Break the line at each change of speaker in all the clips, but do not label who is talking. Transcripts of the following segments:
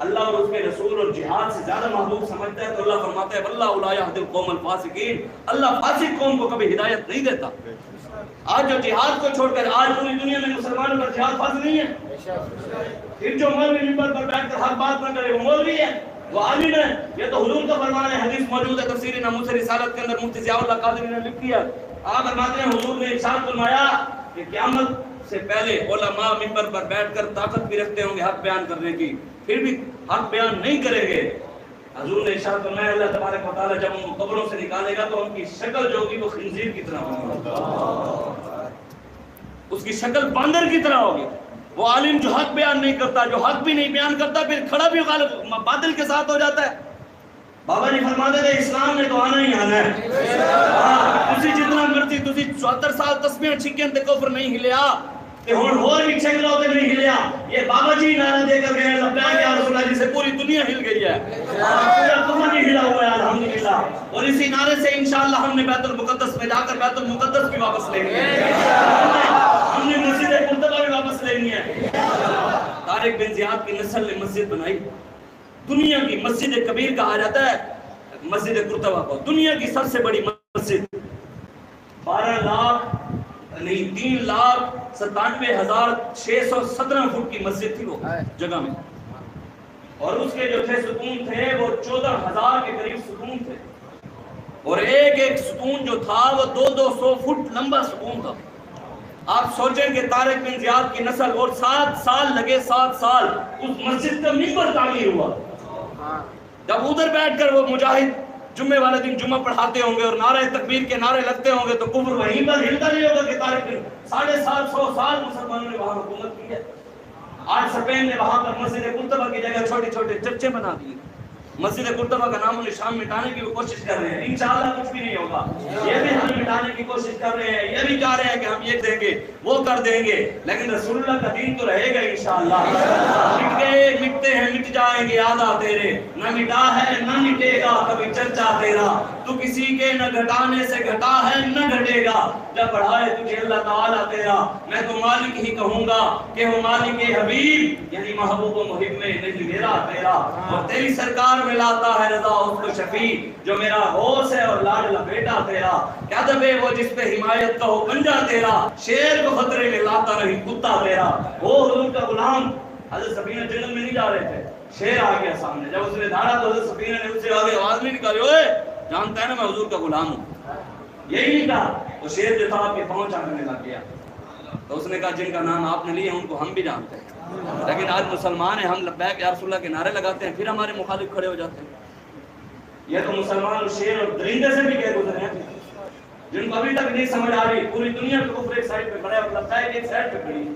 اللہ اور اس کے رسول اور جہاد سے زیادہ محبوب سمجھتا ہے تو اللہ فرماتا ہے واللہ لا یہدی القوم الفاسقین، اللہ فاسق قوم کو کبھی ہدایت نہیں دیتا۔ آج جو جہاد کو چھوڑ کر آج پوری دنیا میں مسلمانوں پر جہاد فرض نہیں ہے، پھر جو مولوی منبر پر بیٹھ کر حق بات نہ کرے وہ مولوی ہے، وہ عالم ہے۔ یہ تو حضور کا فرمان ہے، حدیث موجود ہے تفسیر ناموس رسالت کے اندر، مفتی ضیاء اللہ قادری نے لکھ دیا۔ آپ فرماتے ہیں حضور نے ارشاد فرمایا کہ قیامت سے پہلے علماء منبر پر بیٹھ کر طاقت بھی رکھتے ہوں گے حق بیان کرنے کی، پھر بھی حق بیان نہیں کریں گے۔ حضور نے ارشاد فرمایا اللہ تبارک و تعالی جب ان کو قبروں سے نکالے گا تو ان کی شکل جو ہوگی وہ خنزیر کی طرح ہوگی، اس کی شکل باندر کی طرح ہوگی۔ وہ عالم جو حق بیان نہیں کرتا، جو حق بھی نہیں بیان کرتا، پھر کھڑا بھی باطل کے ساتھ ہو جاتا ہے۔ بابا جی فرماتے تھے اسلام نے تو آنا ہی آنا ہے، تسی جتنا مرضی تسی 74 سال تسبیح چھکیں تے کفر نہیں ہلیا تے ہن اور بھی چھک لو تے نہیں ہلیا۔ یہ بابا جی نعرہ دے کر گئے لبیک یا رسول اللہ، جس سے پوری دنیا ہل گئی ہے، پورا کفر نہیں ہلا ہوا ہے الحمدللہ۔ اور اسی نعرے سے انشاءاللہ ہم نے بیت المقدس میں جا کر بیت المقدس بھی واپس لیں گے، ہم نے مسجد قرطبہ بھی واپس لینی ہے۔ طارق بن زیاد کی نسل نے مسجد بنائی، دنیا کی مسجد کبیر کہا جاتا ہے مسجد قرطبہ کو، دنیا کی سب سے بڑی مسجد، 3,97,617 فٹ کی مسجد تھی وہ جگہ میں، اور اس کے جو تھے ستون تھے وہ 14,000 کے قریب ستون تھے، اور ایک ایک ستون جو تھا وہ 200 فٹ لمبا ستون تھا۔ آپ سوچیں کہ طارق بن زیاد کی نسل، اور 7 سال لگے، 7 سال اس مسجد کا منبر تعمیر ہوا۔ جب ادھر بیٹھ کر وہ مجاہد جمعے والے دن جمعہ پڑھاتے ہوں گے اور نعرہ تکبیر کے نعرے لگتے ہوں گے تو کفر وہیں پر ہلتا نہیں ہوگا کہ طارق بن 750 سال مسلمانوں نے وہاں حکومت کی ہے۔ آج سپین نے وہاں پر مسجد قرطبہ کی جگہ چھوٹے چھوٹے چرچے بنا دیے، مسجد قرطبہ کا نام و نشان مٹانے کی وہ کوشش کر رہے ہیں، انشاءاللہ کچھ بھی نہیں ہوگا، یہ بھی ہم مٹانے کی کوشش کر رہے ہیں، یہ بھی چاہ رہے ہیں کہ ہم یہ دیں گے وہ کر دیں گے، لیکن رسول اللہ کا دین تو رہے گا انشاءاللہ۔ مٹ گئے مٹتے ہیں مٹ جائیں گے یاد تیرے، نہ مٹا ہے نہ مٹے گا کبھی چرچا تیرا، تو کسی کے نہ گھٹانے سے گھٹا ہے نہ گھٹے گا، جب بڑھائے تجھے اللہ تعالیٰ تیرا، میں تو مالک ہی کہوں گا کہ وہ مالک حبیب، یعنی محبوب و محب میں نہیں میرا تیرا، اور تیری سرکار میں لاتا ہے رضا اس کو شفیع، جو میرا غوث ہے اور لاڈلا بیٹا تیرا، کیا دبے وہ جس پہ حمایت کا ہو پنجا تیرا، شیر کو خطرے میں لاتا نہیں کتا تیرا۔ وہ حضور کا غلام حضرت سفینہ جنگل میں نہیں جا رہے تھے، شیر آ گیا سامنے، جب اس نے دھاڑا تو حضرت سفینہ نے اس سے آگے آواز نہیں نکالی، اوے جانتا ہے نا میں حضور کا غلام ہوں، یہی نہیں کہا، تو شیر جو تھا آپ کے پاؤں چاٹنے لگ گیا، تو اس نے کہا جن کا نام آپ نے لیا ان کو ہم بھی جانتے ہیں، لیکن آج مسلمان ہیں، ہم لبیک یا رسول اللہ کے نعرے لگاتے ہیں، پھر ہمارے مخالف کھڑے ہو جاتے ہیں۔ یہ تو مسلمان شیر اور درندے سے بھی کہہ گزرے ہیں جن کو ابھی تک نہیں سمجھ آ رہی، پوری دنیا کے کفر ایک سائڈ پہ کھڑا ہے اور لبیک ایک سائڈ پہ کھڑی ہے،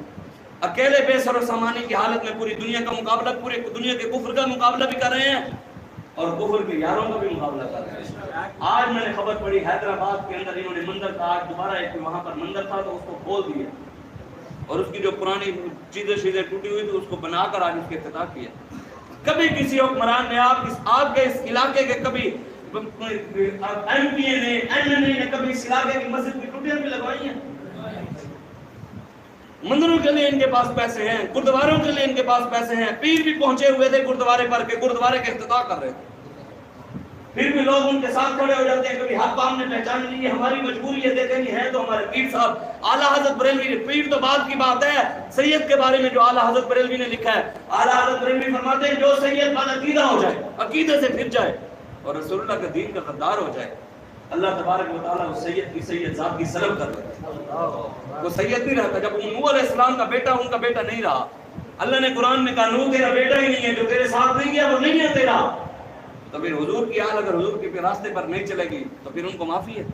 اکیلے بے سر و سامانی کی حالت میں پوری دنیا کا مقابلہ، پوری دنیا کے کفر کا مقابلہ بھی کر رہے ہیں اور کفر کے یاروں کا بھی مقابلہ کر رہے ہیں۔ آج میں نے خبر پڑھی حیدرآباد کے اندر انہوں نے مندر کا، آج دوبارہ ایک وہاں پر مندر تھا تو اس کو کھول دیا اور اس کی جو پرانی چیزیں ٹوٹی ہوئی تھی اس کو بنا کر آج اس کے افتتاح کیا۔ کبھی کسی حکمران نے آپ کے اس علاقے کے کبھی ایم پی اے نے ایم این اے نے کبھی اس علاقے کی مسجد کی ٹوٹیاں بھی لگوائی ہیں؟ مندروں کے لیے ان کے پاس پیسے ہیں، گردواروں کے لیے ان کے پاس پیسے ہیں، پیر بھی پہنچے ہوئے تھے گردوارے پر کے گردوارے کا افتتاح کر رہے تھے، پھر بھی لوگ ان کے ساتھ کھڑے ہو جاتے ہیں۔ کبھی حق ہم نے پہچان لی، ہماری مجبوری ہے، دیکھیں گے ہیں تو ہمارے پیر صاحب اعلیٰ حضرت بریلوی، پیر تو بعد کی بات ہے، سید کے بارے میں جو اعلیٰ حضرت بریلوی نے لکھا ہے، اعلیٰ حضرت بریلوی فرماتے ہیں جو سید بعد عقیدہ ہو جائے، عقیدے سے پھر جائے اور رسول اللہ کے دین کا غدار ہو جائے، اللہ تبارک و تعالیٰ اس سید کی سید ذات کی سلب کر دیتا ہے، وہ سید نہیں رہتا۔ جب نوح علیہ السلام کا بیٹا ان کا بیٹا نہیں رہا، اللہ نے قرآن میں کہا نوح تیرا بیٹا ہی نہیں ہے، جو تیرے ساتھ نہیں گیا وہ نہیں ہے تیرا، تو پھر حضور کی حال اگر حضور کے راستے پر نہیں چلے گی تو پھر ان کو معافی ہے،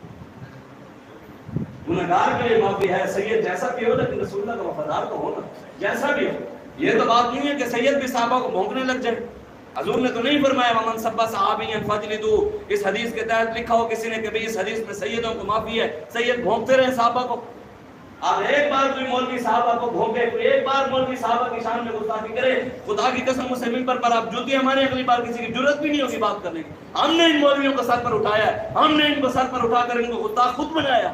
گنہگار کے لیے معافی ہے، سید جیسا بھی ہو لیکن رسول اللہ کا وفادار تو ہونا، جیسا بھی ہو۔ یہ تو بات نہیں ہے کہ سید بھی صحابہ کو بھونکنے لگ جائے، حضور نے تو نہیں فرمایا ومن سب صحابیًا فجلدوا، اس حدیث کے تحت لکھا ہو کسی نے کہ بھئی اس حدیث میں سیدوں کو معافی ہے، سید بھونکتے رہے صحابہ کو۔ آپ ایک بار کوئی مولوی صحابہ کو بھونکے، کوئی ایک بار مولوی صحابہ کی شان میں گستاخی کرے، خدا کی قسم اسے منبر پر آپ جوتی ہمارے اگلی بار کسی کی جرت بھی نہیں ہوگی بات کرنے کی۔ ہم نے ان مولویوں کو سر پر اٹھایا ہے، ہم نے ان کو سر پر اٹھا کر ان کو گستاخ خود بنایا،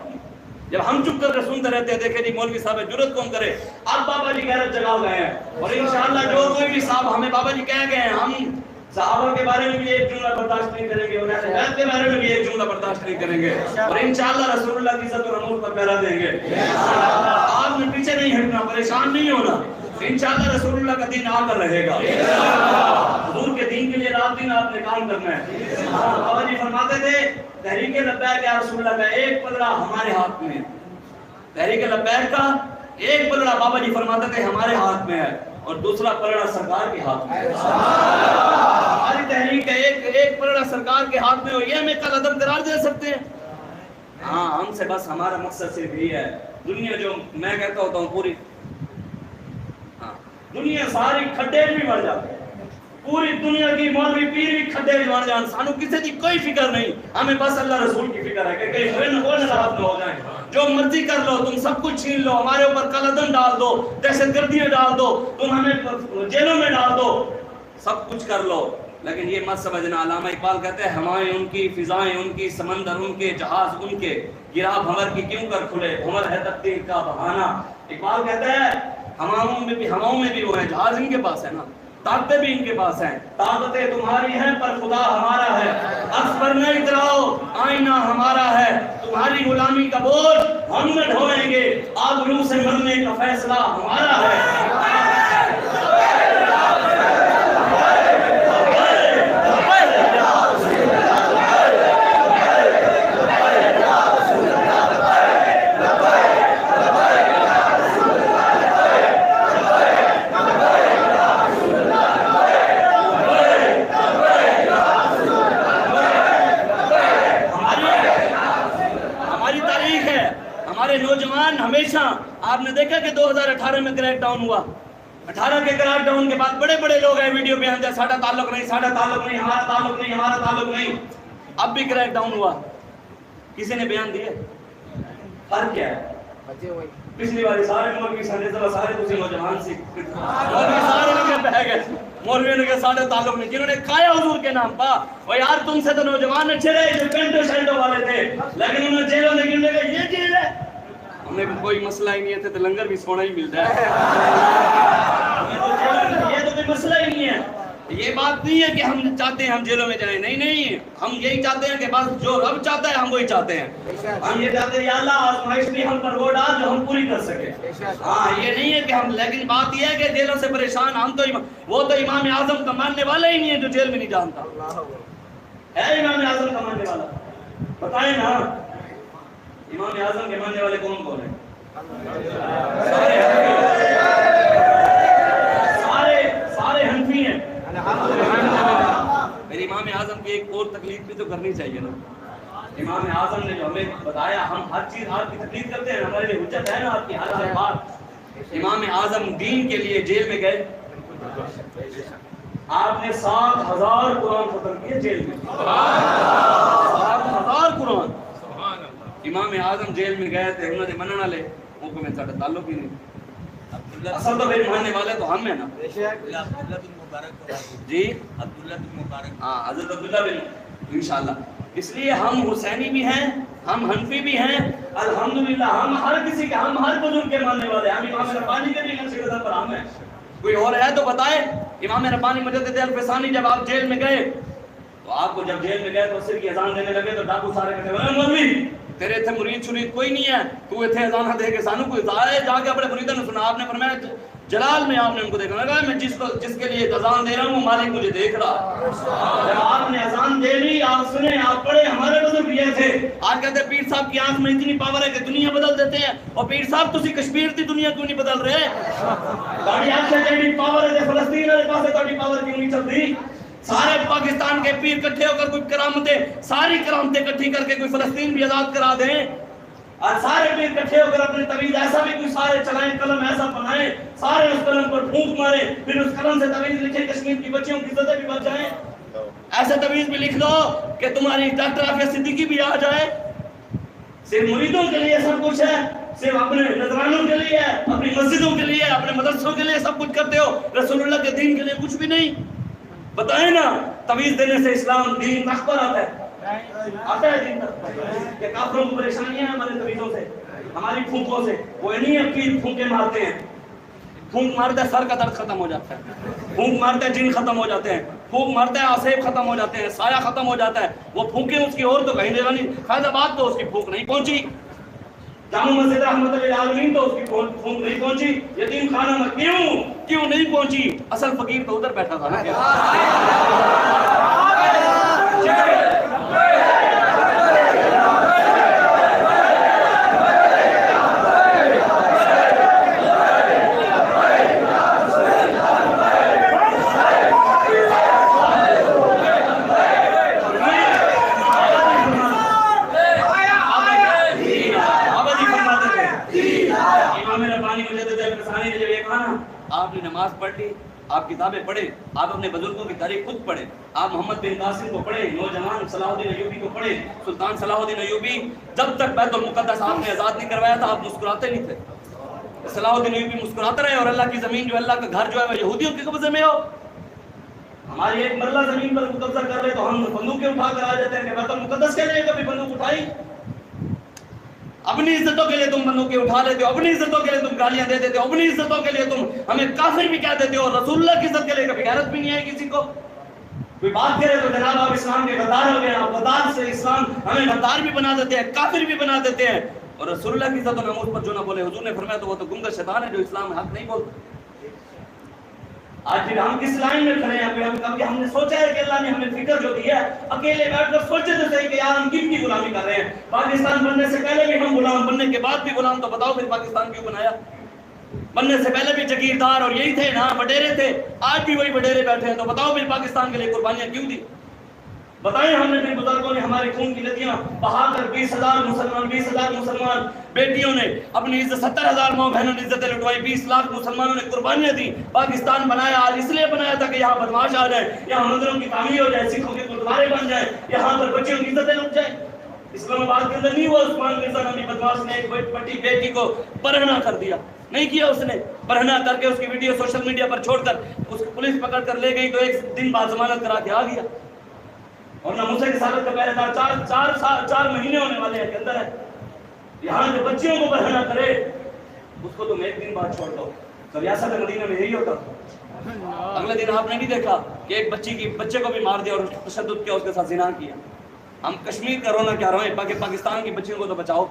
جب ہم چپ کر کے سنتے رہتے ہیں دیکھیں جی مولوی صاحب جرت کون کرے. اب بابا جی غیرت جگا گئے ہیں اور انشاءاللہ جو کوئی بھی صاحب ہمیں بابا جی کہہ گئے ہیں ہم صحابہ کے بارے میں بھی ایک جملہ برداشت نہیں کریں گے اور اہل بیت کے بارے میں بھی ایک جملہ برداشت نہیں کریں گے اور انشاءاللہ رسول اللہ کی عزت اور نمود پر پہرا دیں گے. آپ نے پیچھے نہیں ہٹنا, پریشان نہیں ہونا, انشاءاللہ رسول اللہ کا دین آ کر رہے گا. حضور کے دین کے لیے رات دن آپ نے کام کرنا ہے. بابا جی فرماتے تھے تحریک لبیک یا رسول اللہ کا ایک پلڑا ہمارے ہاتھ میں ہے. تحریک لبیک کا ایک پلڑا بابا جی فرماتے تھے ہمارے ہاتھ میں ہے اور دوسرا پلڑا سرکار کے ہاتھ میں ہے. ہماری تحریک کا ایک پلڑا سرکار کے ہاتھ میں ہو, یہ ہمیں کل عدم قرار دے سکتے ہیں. ہاں ہم سے بس ہمارا مقصد صرف یہ ہے, دنیا جو میں کہتا ہوتا ہوں پوری دنیا ساری کھڈے بھی بڑھ جاتے ہیں, پوری دنیا کی مولوی پیر بھی کھڈے بھی بڑھ جان, سانو کسی کی کوئی فکر نہیں, ہمیں بس اللہ رسول کی فکر ہے کہ کہیں وہ ناراض نہ ہو جائیں. جو مرضی کر لو, تم سب کچھ چھین لو, ہمارے اوپر قلعدن ڈال دو, دہشت گردیاں ڈال دو, تم ہمیں جیلوں میں ڈال دو, سب کچھ کر لو, لیکن یہ مت سمجھنا. علامہ اقبال کہتے ہیں ہوائیں ان کی, فضائیں ان کی, سمندر ان کے, جہاز ان کے, گرا بھنور کی کیوں کر کھلے, بھنور ہے تقدیر کا بہانہ. اقبال کہتے ہیں ہواؤں میں بھی وہ ہیں, جہاز ان کے پاس ہے نا, طاقتیں بھی ان کے پاس ہیں, طاقتیں تمہاری ہیں پر خدا ہمارا ہے, عکس پر نہ اتراؤ آئینہ ہمارا ہے, تمہاری غلامی کا بوجھ ہم نہ ڈھوئیں گے, آبرو سے مرنے کا فیصلہ ہمارا ہے. نوجوان ہمیشہ آپ نے دیکھا کہ 2018 میں کریک ڈاؤن ہوا, 18 کے کریک ڈاؤن کے بعد بڑے بڑے لوگ ہیں ویڈیو پہ آتے ہیں ساڑھا تعلق نہیں, ساڑھا تعلق نہیں, ہمارا تعلق نہیں, ہمارا تعلق نہیں. اب بھی کریک ڈاؤن ہوا, کسی نے بیان دیے فرق کیا ہے؟ پچھلی باری سارے مولوی سارے دوسرے نوجوان سی مولوی سارے لگے بہ گئے, مولوی نے کہا ساڑھے تعلق نہیں, جنہوں نے کھایا حضور کے نام پا. وہ یار تم سے تو نوجوان اچھے رہے جو پینٹو شرٹوں والے تھے, لیکن انہوں نے جیلوں میں گرنے کا یہ جیل ہے, ہمیں کوئی مسئلہ ہی نہیں ہے تو لنگر بھی سونا ہی ملتا ہے. یہ تو کوئی مسئلہ ہی نہیں ہے. یہ بات نہیں ہے کہ ہم چاہتے ہیں ہم جیلوں میں جائیں, نہیں نہیں, ہم یہی چاہتے ہیں کہ بس جو رب چاہتا ہے ہم وہی چاہتے ہیں. ہم یہ چاہتے ہیں یا اللہ آزمائش بھی ہم پر وہ ڈال جو ہم پوری کر سکے. ہاں یہ نہیں ہے کہ ہم, لیکن بات یہ ہے کہ جیلوں سے پریشان ہم تو وہ تو امام اعظم کا ماننے والا ہی نہیں ہے جو جیل میں نہیں جانتا ہے. امام اعظم کا ماننے والا بتائیں نا, امام اعظم کے ماننے والے کون کون ہیں؟ سارے حنفی ہیں. میری امام اعظم کی ایک اور تکلیف بھی تو کرنی چاہیے نا. امام اعظم نے جو ہمیں بتایا, ہم ہر چیز آپ کی تکلیف کرتے ہیں, ہمارے لیے حجت ہے نا آپ کی ہر بات. امام اعظم دین کے لیے جیل میں گئے, آپ نے 7,000 قرآن ختم کیے جیل میں, 7,000 قرآن. امام اعظم جیل میں گئے تھے, انہوں نے مننا لے وہ کو میں ساڑھا تعلق ہی نہیں. اصل تو میرے ماننے والے تو ہم ہیں نا جی, عبداللہ بن مبارک, ہاں حضرت عبداللہ بن, انشاءاللہ. اس لیے ہم حسینی بھی ہیں, ہم حنفی بھی ہیں, الحمدللہ ہم ہر کسی کے, ہم ہر بزرگ کے ماننے والے ہیں. ہم امام ربانی کے بھی نقش قدم پر ہم ہیں. کوئی اور ہے تو بتائے. امام ربانی مجدد الفسانی جب آپ جیل میں گئے تو آپ کو جب جیل میں گئے تو سر کی اذان دینے لگے تو ڈاکو سارے کہتے ہیں مولوی تیرے تھے مرید شرید کوئی نہیں ہے, تو اتنے اذان دے کے سانو کوئی ظاہر جا کے اپنے مریدوں نے سنا. آپ نے فرمایا جلال میں آپ نے ان کو دیکھا لگا میں جس کے لیے اذان دے رہا ہوں وہ مالک مجھے دیکھ رہا. جب آپ نے اذان دے لی, آپ سنے, آپ پڑھے, ہمارے بزرگ یہ تھے. آج کہتے ہیں پیر صاحب کی آنکھ میں اتنی پاور ہے کہ دنیا بدل دیتے ہیں, اور پیر صاحب تسی کشمیر دی دنیا کیوں نہیں بدل رہے؟ تاری آنکھ سے جڑی پاور ہے فلسطین والے پاسے تاری پاور کیوں نہیں چلتی؟ سارے پاکستان کے پیر کٹھے ہو کر کوئی کرامتیں, ساری کرامتیں کٹھی کر کے کوئی فلسطین بھی آزاد کرا دیں. اور سارے پیر کٹھے ہو کر اپنے تویز ایسا بھی کوئی سارے چلائیں, قلم ایسا بنائیں, سارے اس قلم پر پھونک مارے, پھر اس قلم سے تویز لکھیں, کشمیر کی بچیوں کی عزتیں بھی بچ جائیں. ایسے تویز بھی لکھ دو کہ تمہاری ڈاکٹر عافیہ صدیقی بھی آ جائے. صرف مریدوں کے لیے سب کچھ ہے, صرف اپنے نذرانوں کے لیے, اپنی مسجدوں کے لیے, اپنے مدرسوں کے لیے سب کچھ کرتے ہو, رسول اللہ کے دین کے لیے کچھ بھی نہیں. بتائیں نا, تویز دینے سے اسلام دین تخت پر آتا ہے, آتا ہے دین تخت پر. کہ کافروں کو پریشانیاں ہیں ہمارے تویزوں سے, ہماری پھونکوں سے. وہ نہیں ہے پیر پھونکے مارتے ہیں, پھونک مارتا ہے سر کا درد ختم ہو جاتا ہے, پھونک مارتا ہے جن ختم ہو جاتے ہیں, پھونک مارتا ہے آسیب ختم ہو جاتے ہیں, سایہ ختم ہو جاتا ہے. وہ پھونکیں اس کی اور تو کہیں دیوانی فیض آباد تو اس کی پھونک نہیں پہنچی, جامع مسجد رحمت للعالمین تو اس کی پھونک نہیں پہنچی, یتیم خانہ میں کیوں نہیں پہنچی؟ اصل فقیر تو ادھر بیٹھا تھا نا. آپ نے نماز پڑھ لی, آپ کتابیں پڑھیں, آپ اپنے بزرگوں کی تاریخ خود پڑھیں, آپ محمد بن قاسم کو پڑھیں, نوجوان صلاح الدین ایوبی کو پڑھیں. سلطان صلاح الدین ایوبی جب تک بیت المقدس آپ نے آزاد نہیں کروایا تھا آپ مسکراتے نہیں تھے. صلاح الدین ایوبی مسکراتے رہے اور اللہ کی زمین جو اللہ کا گھر جو ہے وہ یہودیوں کے قبضے میں ہو. ہماری ایک مرلہ زمین پر قبضہ کر لے تو ہم بندوقیں اٹھا کر آ جاتے ہیں کہ بیت المقدس کے لیے کبھی بندوق اٹھائی. اپنی عزتوں کے لیے تم بندوقیں اٹھا لیتے ہو, اپنی عزتوں کے لیے تم گالیاں دے دیتے ہو, اپنی عزتوں کے لیے تم ہمیں کافر بھی کہہ دیتے ہو, رسول اللہ کی عزت کے لیے کبھی غیرت بھی نہیں ہے کسی کو. کوئی بات کرے تو جناب آپ اسلام کے غدار ہو گئے, آپ غدار سے اسلام ہمیں غدار بھی بنا دیتے ہیں, کافر بھی بنا دیتے ہیں. اور رسول اللہ کی عزت و ناموس پر جو نہ بولے, حضور نے فرمایا تو وہ تو گنگا شیطان ہے جو اسلام میں حق نہیں بولتا. آج پھر ہم کس لائن میں کھڑے ہیں؟ کبھی ہم نے سوچا ہے کہ اللہ نے ہمیں فکر جو دی ہے, اکیلے بیٹھ کر سوچے تو صحیح کہ یار ہم کن کی غلامی کر رہے ہیں. پاکستان بننے سے پہلے بھی ہم غلام, بننے کے بعد بھی غلام, تو بتاؤ پھر پاکستان کیوں بنایا؟ بننے سے پہلے بھی جگیردار اور یہی تھے نا, وڈیرے تھے, آج بھی وہی وڈیرے بیٹھے ہیں, تو بتاؤ پھر پاکستان کے لیے قربانیاں کیوں دی؟ بتائیں ہم نے پھر بزرگوں نے ہمارے خون کی ندیاں بہا کر 20,000 مسلمان بیٹیوں نے اپنی عزت 70,000 ماں بہنوں نے عزتیں لٹوائی, 20 لاکھ مسلمانوں نے قربانیاں دی. پاکستان بنایا آج اس لیے بنایا تھا کہ یہاں بدماش آ جائے, یہاں مندروں کی تعمیر ہو جائے, سکھوں کے گردوارے بن جائیں, یہاں پر بچیوں کی عزتیں لٹ جائیں. اسلام آباد کے اندر نہیں ہوا. عثمان مرزا نامی بدماش نے ایک بڑی بیٹی کو برہنہ کر دیا, نہیں کیا اس نے, برہنہ کر کے اس کی ویڈیو سوشل میڈیا پر چھوڑ کر اس کو پولیس پکڑ کر لے گئی, تو ایک دن بعد ضمانت کرا کے آ گیا. اور ناموس رسالت کا پہلے دار 4 مہینے ہونے والے ہیں کے اندر ہے. یہاں جو بچیوں کو برہنہ کرے اس کو تم ایک دن بعد چھوڑ دو. تو ریاست مدینہ میں یہی ہوتا تھا. اگلے دن آپ نے نہیں دیکھا کہ ایک بچے کو بھی مار دیا اور تشدد کیا, اس کے ساتھ زنا کیا. ہم کشمیر کا رونا کیا روئیں, پاکستان کی بچیوں کو تو بچاؤ.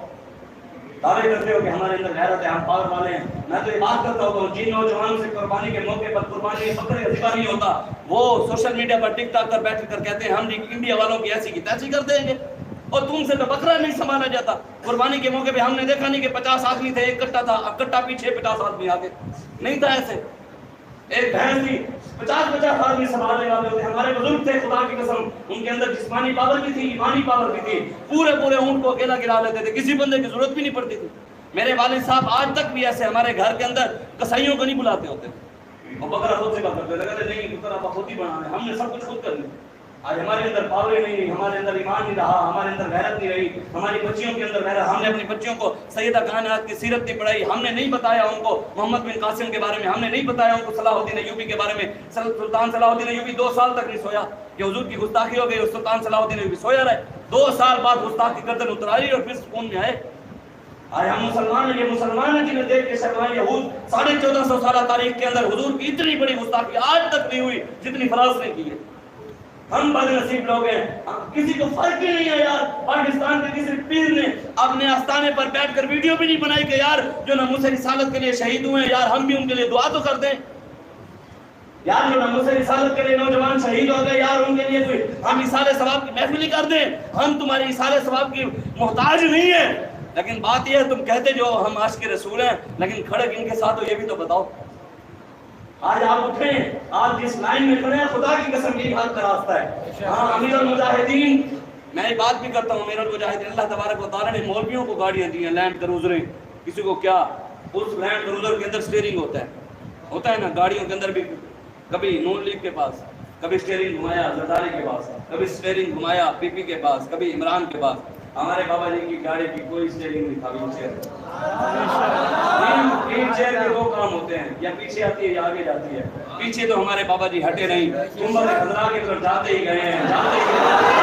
دعوے کرتے ہو کہ ہمارے اندر غیرت ہے, ہم پاور والے ہیں. میں تو یہ بات کرتا ہوں جن نوجوانوں سے قربانی کے موقع پر قربانی بکرے ذبح نہیں ہوتا, وہ سوشل میڈیا پر ٹک ٹاک کر بیٹھ کر کہتے ہیں ہم انڈیا والوں کی ایسی کی تیسی کر دیں گے, اور تم سے تو بکرا نہیں سنبھالا جاتا. قربانی کے موقع پہ ہم نے دیکھا نہیں کہ 50 آدمی تھے, ایک کٹا تھا, کٹا پیچھے 50 آدمی آگے, نہیں تھا ایسے. ایک بھینس تھی 50 آدمی سنبھالنے والے ہوتے. ہمارے بزرگ تھے خدا کی قسم, ان کے اندر جسمانی پاور بھی تھی, ایمانی پاور بھی تھی, پورے اونٹ کو اکیلا گرا لیتے تھے, کسی بندے کی ضرورت بھی نہیں پڑتی تھی. میرے والد صاحب آج تک بھی ایسے ہمارے گھر کے اندر کسائیوں کو نہیں بلاتے ہوتے, اور بکرا خود سے بات کرتے لگتے نہیں بکرا آپ خود ہی بنانا ہے, ہم نے سب کچھ خود کر لیا. آج ہمارے اندر پاور نہیں رہی, ہمارے اندر ایمان نہیں رہا, ہمارے اندر غیرت نہیں رہی, ہماری بچیوں کے اندر غیرت. ہم نے اپنی بچیوں کو سیدہ کائنات کی سیرت نہیں پڑھائی, ہم نے نہیں بتایا ان کو محمد بن قاسم کے بارے میں, ہم نے نہیں بتایا ان کو صلاح الدین ایوبی کے بارے میں. سلطان صلاح الدین ایوبی 2 سال تک نہیں سویا کہ حضور کی گستاخی ہو گئی, اور سلطان صلاح الدین ایوبی سویا رہے. 2 سال بعد گستاخ کی گردن اترائی اور پھر سکون میں آئے. آج ہم مسلمان ہیں, یہ مسلمان ہیں جنہیں دیکھ کے شرمائے یہود. 1450 سالہ تاریخ کے اندر حضور کی اتنی بڑی گستاخی آج تک نہیں ہوئی جتنی فراز نے کی ہے. ہم بد نصیب لوگ ہیں, کسی کو فرق ہی نہیں ہے یار. پاکستان کے کسی پیر نے اپنے آستانے پر بیٹھ کر ویڈیو بھی نہیں بنائی کہ یار جو ناموس رسالت کے لیے شہید ہوئے ہیں یار ہم بھی ان کے لیے دعا تو کر دیں. یار جو ناموس رسالت کے لیے نوجوان شہید ہو گئے یار ان کے لیے کوئی ہم ایصال ثواب کی محفل ہی کر دیں. ہم تمہاری ایصال ثواب کی محتاج نہیں ہیں, لیکن بات یہ ہے تم کہتے جو ہم عاشق رسول ہیں, لیکن کھڑے کن کے ساتھ ہو یہ بھی تو بتاؤ. آج آپ اٹھیں, آپ جس لائن میں کھڑے ہیں خدا کی قسم یہی حق کا راستہ ہے. ہاں امیر المجاہدین, میں یہ بات بھی کرتا ہوں, امیر المجاہدین اللہ تبارک و تعالیٰ نے مولویوں کو گاڑیاں دی ہیں, لینڈ کروزریں. کسی کو کیا, اس لینڈ کروزر کے اندر سٹیئرنگ ہوتا ہے نا, گاڑیوں کے اندر بھی کبھی نون لیگ کے پاس, کبھی سٹیئرنگ گھمایا زرداری کے پاس, کبھی سٹیئرنگ گھمایا پی پی کے پاس, کبھی عمران کے پاس. ہمارے بابا جی کی گاڑی کی کوئی سٹیئرنگ نہیں تھا, ویل چیئر کے 2 کام ہوتے ہیں, یا پیچھے آتی ہے یا آگے جاتی ہے. پیچھے تو ہمارے بابا جی ہٹے نہیں, گنبد خضرا کی طرف جاتے ہی گئے ہیں, جاتے ہی گئے.